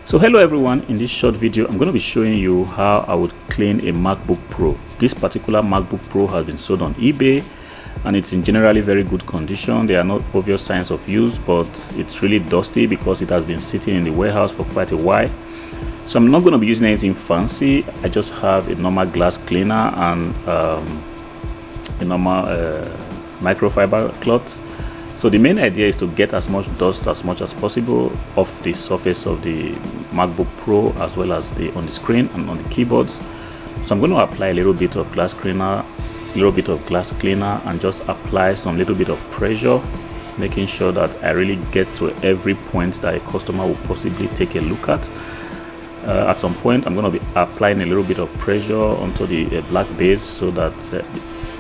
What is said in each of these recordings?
So hello everyone, in this short video I'm going to be showing you how I would clean a MacBook Pro. This particular MacBook Pro has been sold on eBay and it's in generally very good condition. There are no obvious signs of use, but it's really dusty because it has been sitting in the warehouse for quite a while. So I'm not going to be using anything fancy. I just have a normal glass cleaner and a normal microfiber cloth. So the main idea is to get as much dust as much as possible off the surface of the MacBook Pro, as well as on the screen and on the keyboards. So I'm going to apply a little bit of glass cleaner, and just apply some little bit of pressure, making sure that I really get to every point that a customer will possibly take a look at. At some point I'm going to be applying a little bit of pressure onto the black base so that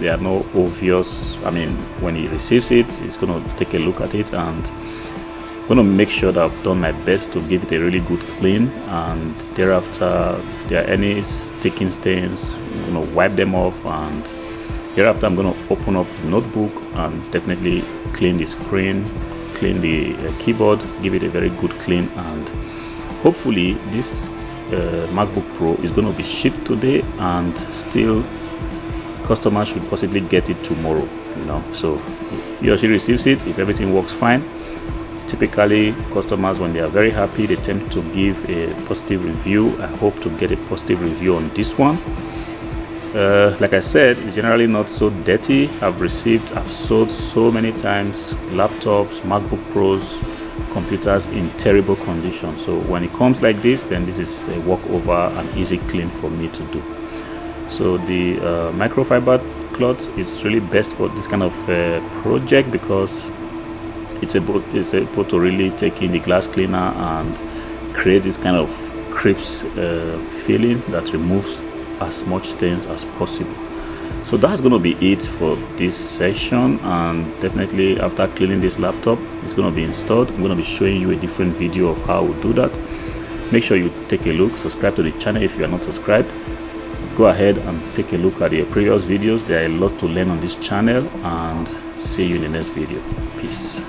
there are no obvious, when he receives it, he's going to take a look at it, and I'm going to make sure that I've done my best to give it a really good clean. And thereafter, if there are any sticking stains, I'm going to wipe them off, and thereafter I'm going to open up the notebook and definitely clean the screen, clean the keyboard, give it a very good clean, and hopefully this MacBook Pro is going to be shipped today, and still customer should possibly get it tomorrow. So if he or she receives it, if everything works fine, typically customers, when they are very happy, they tend to give a positive review. I hope to get a positive review on this one. Like I said, it's generally not so dirty. I've sold so many times laptops, MacBook Pros, computers in terrible condition. So when it comes like this, then this is a walkover and easy clean for me to do. So the microfiber cloth is really best for this kind of project, because it's able to really take in the glass cleaner and create this kind of crisp feeling that removes as much stains as possible. So that's going to be it for this session, and definitely after cleaning this laptop, it's going to be installed. I'm going to be showing you a different video of how we do that. Make sure you take a look, subscribe to the channel if you are not subscribed. Go ahead and take a look at the previous videos. There are a lot to learn on this channel, and see you in the next video. Peace.